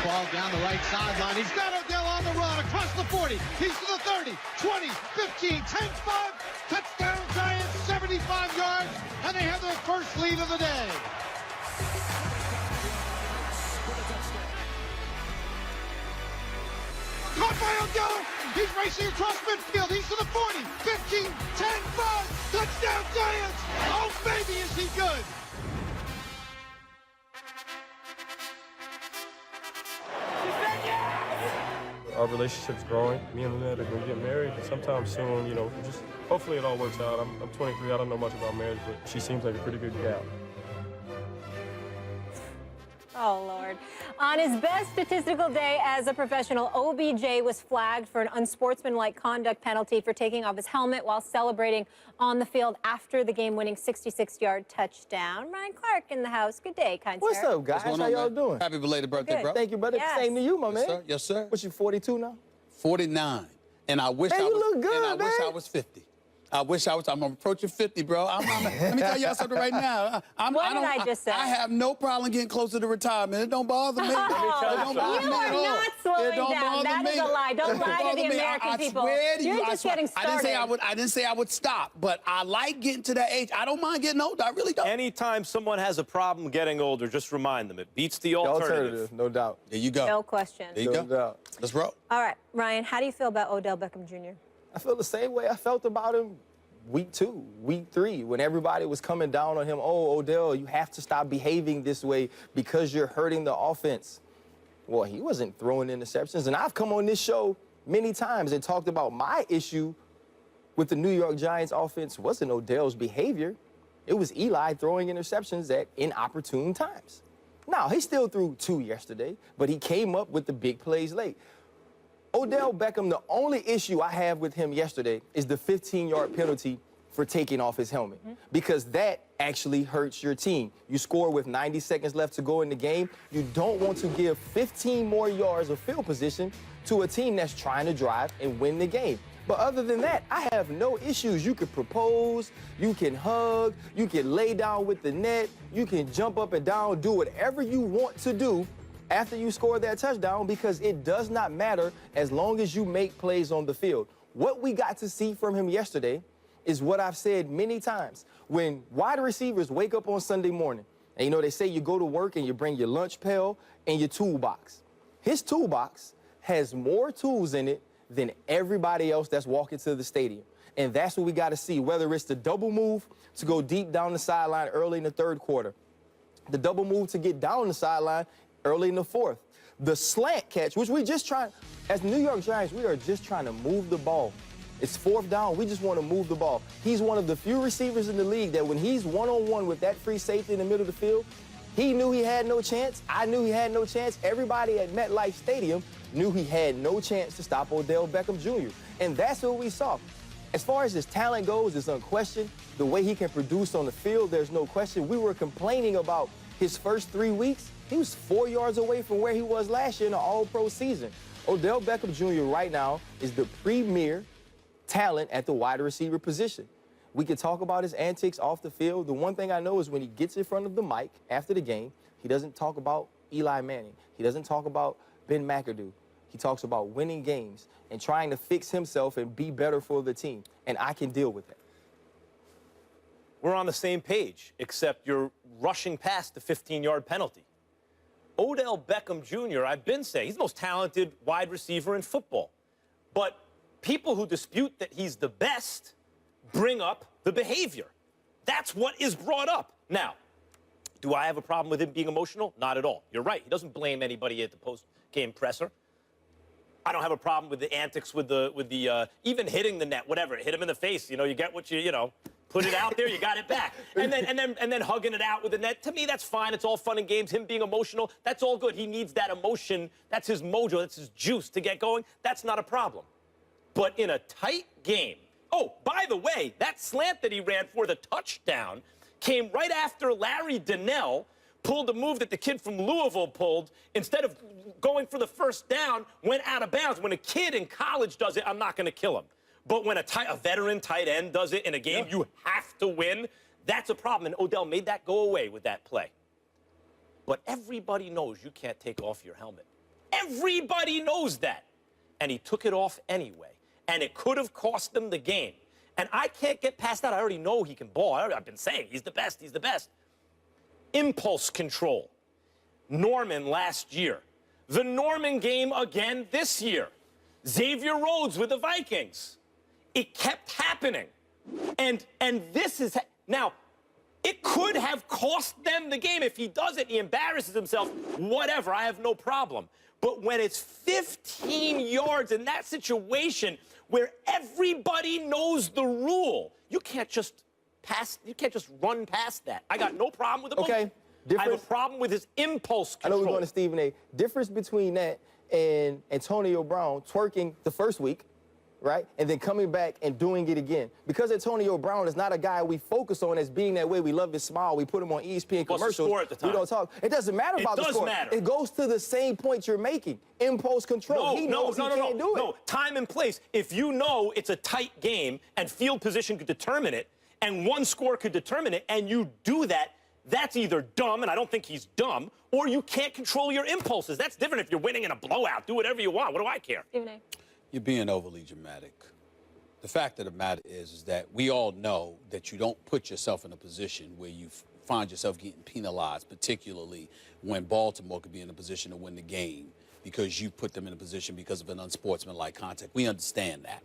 ball down the right sideline. He's got Odell on the run across the 40. He's to the 30, 20, 15, 10, 5. Touchdown Giants, 75 yards, and they have their first lead of the day. Caught by Odell. He's racing across midfield. He's to the 40, 15, 10, 5. Touchdown Giants. Oh, baby, is he good. Our relationship's growing. Me and Lynette are going to get married sometime soon, just hopefully it all works out. I'm 23, I don't know much about marriage, but she seems like a pretty good gal. Oh, Lord. On his best statistical day as a professional, OBJ was flagged for an unsportsmanlike conduct penalty for taking off his helmet while celebrating on the field after the game-winning 66-yard touchdown. Ryan Clark in the house. Good day, kind sir. What's up, guys? How y'all doing? Happy belated birthday, bro. Thank you, brother. Yes. Same to you, my man. Sir. Yes, sir. What, you 42 now? 49. And I wish Man, I was, you look good, and I wish man. I was 50. I'm approaching 50, bro. Let me tell y'all something right now. What did I just say? I have no problem getting closer to retirement. It don't bother me. You are not slowing down. That is a lie. Don't lie to the American people. Swear to You're you, just getting started. I didn't say I would stop, but I like getting to that age. I don't mind getting older. I really don't. Anytime someone has a problem getting older, just remind them. It beats the alternative. No doubt. There you go. No question. There you go. No doubt. Let's roll. All right, Ryan, how do you feel about Odell Beckham Jr.? I feel the same way I felt about him week 2, week 3, when everybody was coming down on him. Oh, Odell, you have to stop behaving this way because you're hurting the offense. Well, he wasn't throwing interceptions. And I've come on this show many times and talked about my issue with the New York Giants offense wasn't Odell's behavior. It was Eli throwing interceptions at inopportune times. Now, he still threw 2 yesterday, but he came up with the big plays late. Odell Beckham, the only issue I have with him yesterday is the 15-yard penalty for taking off his helmet, because that actually hurts your team. You score with 90 seconds left to go in the game. You don't want to give 15 more yards of field position to a team that's trying to drive and win the game. But other than that, I have no issues. You can propose, you can hug, you can lay down with the net, you can jump up and down, do whatever you want to do after you score that touchdown, because it does not matter as long as you make plays on the field. What we got to see from him yesterday is what I've said many times. When wide receivers wake up on Sunday morning, and they say you go to work and you bring your lunch pail and your toolbox. His toolbox has more tools in it than everybody else that's walking to the stadium. And that's what we got to see, whether it's the double move to go deep down the sideline early in the third quarter, the double move to get down the sideline early in the fourth, the slant catch, which we just trying, as New York Giants, we are just trying to move the ball. It's 4th down. We just want to move the ball. He's one of the few receivers in the league that when he's one-on-one with that free safety in the middle of the field, he knew he had no chance. I knew he had no chance. Everybody at MetLife Stadium knew he had no chance to stop Odell Beckham Jr. And that's what we saw. As far as his talent goes, it's unquestioned. The way he can produce on the field, there's no question. We were complaining about his first 3 weeks. He was 4 yards away from where he was last year in the All-Pro season. Odell Beckham Jr. right now is the premier talent at the wide receiver position. We can talk about his antics off the field. The one thing I know is when he gets in front of the mic after the game, he doesn't talk about Eli Manning. He doesn't talk about Ben McAdoo. He talks about winning games and trying to fix himself and be better for the team. And I can deal with that. We're on the same page, except you're rushing past the 15-yard penalty. Odell Beckham Jr., I've been saying, he's the most talented wide receiver in football. But people who dispute that he's the best bring up the behavior. That's what is brought up. Now, do I have a problem with him being emotional? Not at all. You're right. He doesn't blame anybody at the post-game presser. I don't have a problem with the antics, with the even hitting the net, whatever. Hit him in the face. You get what you put it out there, you got it back. And then hugging it out with the net. To me, that's fine. It's all fun and games. Him being emotional, that's all good. He needs that emotion. That's his mojo. That's his juice to get going. That's not a problem. But in a tight game, oh, by the way, that slant that he ran for the touchdown came right after Larry Donnell pulled a move that the kid from Louisville pulled. Instead of going for the first down, went out of bounds. When a kid in college does it, I'm not going to kill him. But when a veteran tight end does it in a game you have to win, that's a problem. And Odell made that go away with that play. But everybody knows you can't take off your helmet. Everybody knows that. And he took it off anyway. And it could have cost them the game. And I can't get past that. I already know he can ball. I've been saying he's the best. He's the best. Impulse control. Norman last year. The Norman game again this year. Xavier Rhodes with the Vikings. It kept happening. And this is... Now, it could have cost them the game. If he does it, he embarrasses himself, whatever, I have no problem. But when it's 15 yards in that situation where everybody knows the rule, you can't just run past that. I got no problem with the Okay. I have a problem with his impulse control. I know we're going to Stephen A. Difference between that and Antonio Brown twerking the first week, right? And then coming back and doing it again. Because Antonio Brown is not a guy we focus on as being that way. We love his smile. We put him on ESPN commercials. What's the score at the time? We don't talk. It doesn't matter about the score. It does matter. It goes to the same point you're making. Impulse control. He knows he can't do it. No, time and place. If you know it's a tight game and field position could determine it, and one score could determine it, and you do that, that's either dumb, and I don't think he's dumb, or you can't control your impulses. That's different if you're winning in a blowout. Do whatever you want. What do I care? Stephen A. You're being overly dramatic. The fact of the matter is that we all know that you don't put yourself in a position where you find yourself getting penalized, particularly when Baltimore could be in a position to win the game because you put them in a position because of an unsportsmanlike contact. We understand that.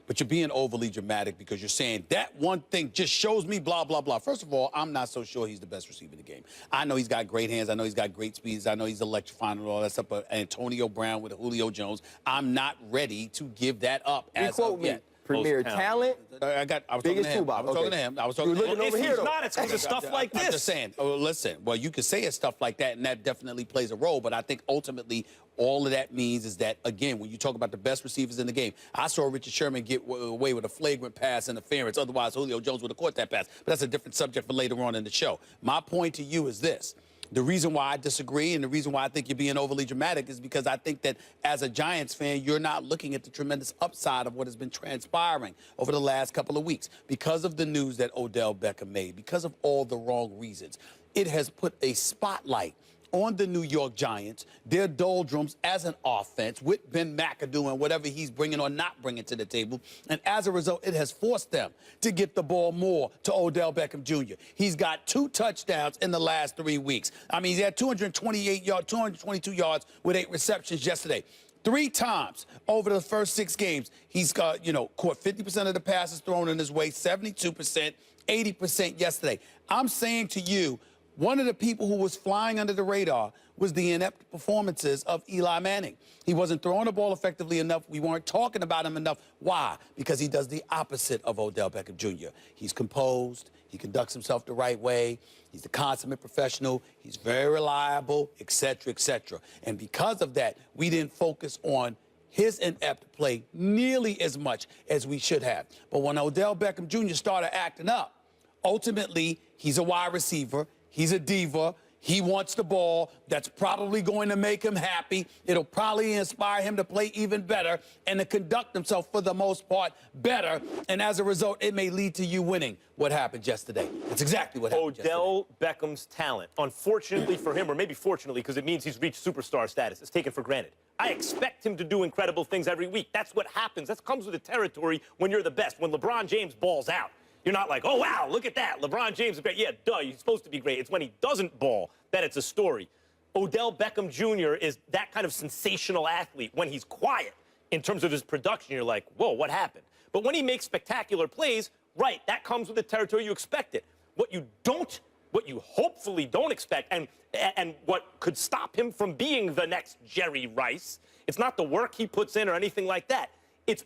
But you're being overly dramatic because you're saying that one thing just shows me blah, blah, blah. First of all, I'm not so sure he's the best receiver in the game. I know he's got great hands. I know he's got great speeds. I know he's electrifying and all that stuff. But Antonio Brown with Julio Jones, I'm not ready to give that up as of yet. Premier talent. I was talking to him. I was talking to him. I was talking to him. If he's not, it's because of stuff like this. I'm just saying. Oh, listen. Well, you could say it's stuff like that, and that definitely plays a role. But I think ultimately, all of that means is that, again, when you talk about the best receivers in the game, I saw Richard Sherman get away with a flagrant pass interference. Otherwise, Julio Jones would have caught that pass. But that's a different subject for later on in the show. My point to you is this. The reason why I disagree and the reason why I think you're being overly dramatic is because I think that as a Giants fan, you're not looking at the tremendous upside of what has been transpiring over the last couple of weeks. Because of the news that Odell Beckham made, because of all the wrong reasons, it has put a spotlight on the New York Giants, their doldrums as an offense with Ben McAdoo and whatever he's bringing or not bringing to the table. And as a result, it has forced them to get the ball more to Odell Beckham Jr. He's got 2 touchdowns in the last 3 weeks. I mean, he had 222 yards with 8 receptions yesterday. 3 times over the first 6 games, he's got, caught 50% of the passes thrown in his way, 72%, 80% yesterday. I'm saying to you, one of the people who was flying under the radar was the inept performances of Eli Manning. He wasn't throwing the ball effectively enough. We weren't talking about him enough. Why? Because he does the opposite of Odell Beckham Jr. He's composed. He conducts himself the right way. He's the consummate professional. He's very reliable, et cetera, et cetera. And because of that, we didn't focus on his inept play nearly as much as we should have. But when Odell Beckham Jr. started acting up, ultimately, he's a wide receiver. He's a diva. He wants the ball. That's probably going to make him happy. It'll probably inspire him to play even better and to conduct himself, for the most part, better. And as a result, it may lead to you winning what happened yesterday. That's exactly what happened Odell Beckham's talent, unfortunately for him, or maybe fortunately because it means he's reached superstar status, is taken for granted. I expect him to do incredible things every week. That's what happens. That comes with the territory when you're the best. When LeBron James balls out, you're not like, oh, wow, look at that. LeBron James is great. Yeah, duh, he's supposed to be great. It's when he doesn't ball that it's a story. Odell Beckham Jr. is that kind of sensational athlete. When he's quiet in terms of his production, you're like, whoa, what happened? But when he makes spectacular plays, right, that comes with the territory you expect it. What you hopefully don't expect, and what could stop him from being the next Jerry Rice, it's not the work he puts in or anything like that. It's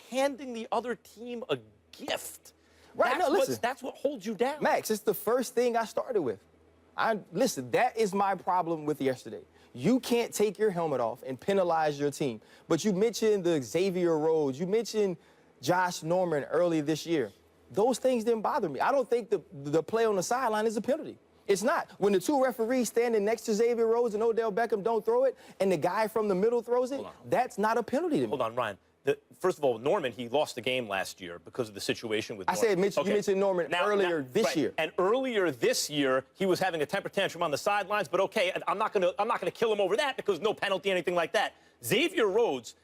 handing the other team a gift. Right, That's what holds you down. Max, it's the first thing I started with. Listen, that is my problem with yesterday. You can't take your helmet off and penalize your team. But you mentioned the Xavier Rhodes. You mentioned Josh Norman early this year. Those things didn't bother me. I don't think the play on the sideline is a penalty. It's not. When the 2 referees standing next to Xavier Rhodes and Odell Beckham don't throw it, and the guy from the middle throws it, that's not a penalty to me. Hold on, Ryan. First of all, Norman, he lost the game last year because of the situation with I Norman. said Mitch, you mentioned Norman earlier this year. And earlier this year, he was having a temper tantrum on the sidelines, but okay, I'm not gonna kill him over that because no penalty, anything like that. Xavier Rhodes,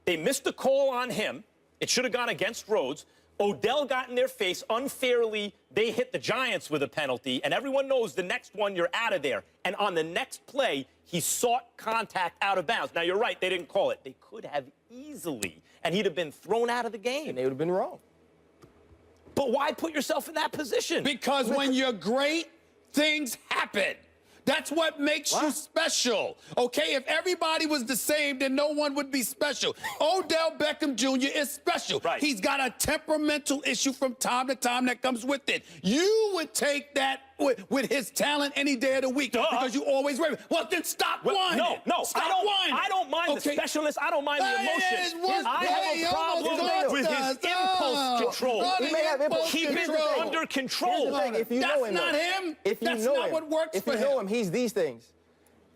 they missed the call on him. It should have gone against Rhodes. Odell got in their face unfairly. They hit the Giants with a penalty, and everyone knows the next one, you're out of there. And on the next play, he sought contact out of bounds. Now, you're right, they didn't call it. They could have easily, and he'd have been thrown out of the game. And they would have been wrong. But why put yourself in that position? Because when you're great, things happen. That's what makes you special, okay? If everybody was the same, then no one would be special. Odell Beckham Jr. is special. Right. He's got a temperamental issue from time to time that comes with it. You would take that with his talent any day of the week because you always rave. Well, then stop whining. No, stop whining. I don't mind the specialness. I don't mind the emotion. I have a problem with his impulse control. He may have impulse Keep control. it under control. Here's the thing, if you know him, That's not him. If you That's know not him, what works for him. If you know him, he's these things.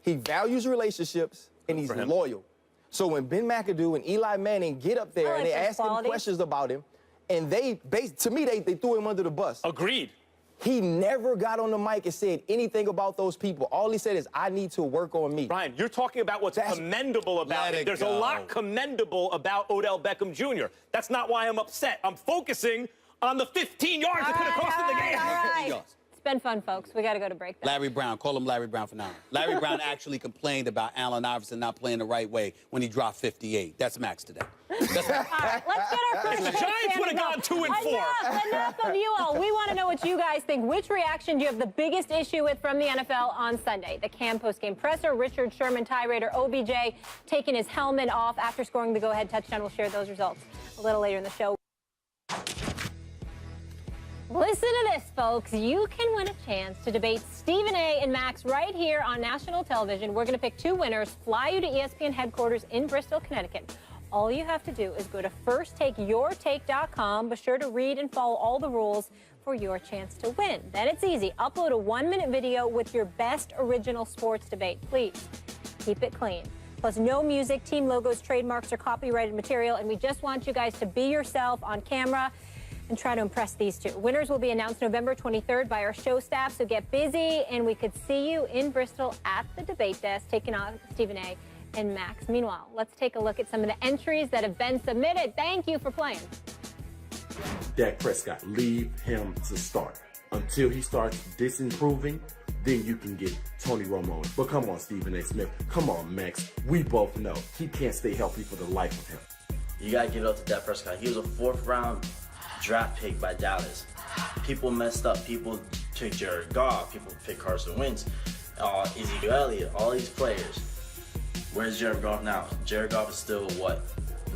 He values relationships, and he's loyal. So when Ben McAdoo and Eli Manning get up there and they ask him questions about him, and to me, they threw him under the bus. Agreed. He never got on the mic and said anything about those people. All he said is, I need to work on me. Brian, you're talking about what's commendable about it. There's a lot commendable about Odell Beckham Jr. That's not why I'm upset. I'm focusing on the 15 yards that could have cost him the game. All right. It's been fun, folks. We got to go to break now. Larry Brown, call him Larry Brown for now. Larry Brown actually complained about Allen Iverson not playing the right way when he dropped 58. That's Max today. That's All right, let's get our first The Giants would have gone 2-4. Enough of you all. We want to know what you guys think. Which reaction do you have the biggest issue with from the NFL on Sunday? The Cam postgame presser, Richard Sherman tirade, or OBJ taking his helmet off after scoring the go-ahead touchdown? We'll share those results a little later in the show. Listen to this, folks. You can win a chance to debate Stephen A. and Max right here on national television. We're going to pick two winners, fly you to ESPN headquarters in Bristol, Connecticut. All you have to do is go to firstTakeYourTake.com. Be sure to read and follow all the rules for your chance to win. Then it's easy. Upload a 1-minute video with your best original sports debate. Please keep it clean. Plus, no music, team logos, trademarks, or copyrighted material. And we just want you guys to be yourself on camera and try to impress these two. Winners will be announced November 23rd by our show staff, so get busy, and we could see you in Bristol at the debate desk taking on Stephen A. and Max. Meanwhile, let's take a look at some of the entries that have been submitted. Thank you for playing. Dak Prescott, leave him to start. Until he starts disimproving, then you can get Tony Romo. But come on, Stephen A. Smith. Come on, Max. We both know he can't stay healthy for the life of him. You got to give it up to Dak Prescott. He was a 4th-round draft pick by Dallas. People messed up. People took Jared Goff. People picked Carson Wentz, Ezekiel Elliott, all these players. Where's Jared Goff now? Jared Goff is still, what,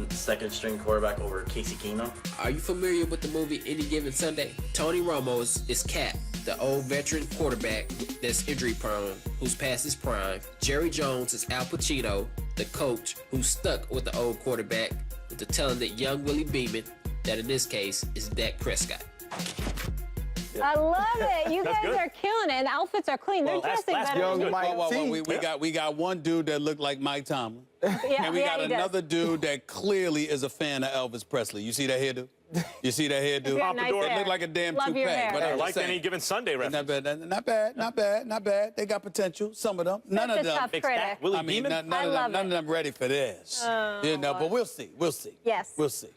2nd-string quarterback over Casey Keenum? Are you familiar with the movie Any Given Sunday? Tony Romo is Cap, the old veteran quarterback that's injury-prone, who's past his prime. Jerry Jones is Al Pacino, the coach who's stuck with the old quarterback with the talented young Willie Beeman, that in this case is Dak Prescott. I love it. You guys are killing it, and the outfits are clean. They're dressing better than you. We got one dude that looked like Mike Tomlin. And we got another dude that clearly is a fan of Elvis Presley. You see that hairdo? You see that hairdo? Nice it looked like a damn Love your toupee. hair. But I like Any Given Sunday reference. Not bad. They got potential. Some of them. None of them. Tough critic. Willie I mean, Beeman? none of them ready for this. But we'll see. Yes. We'll see.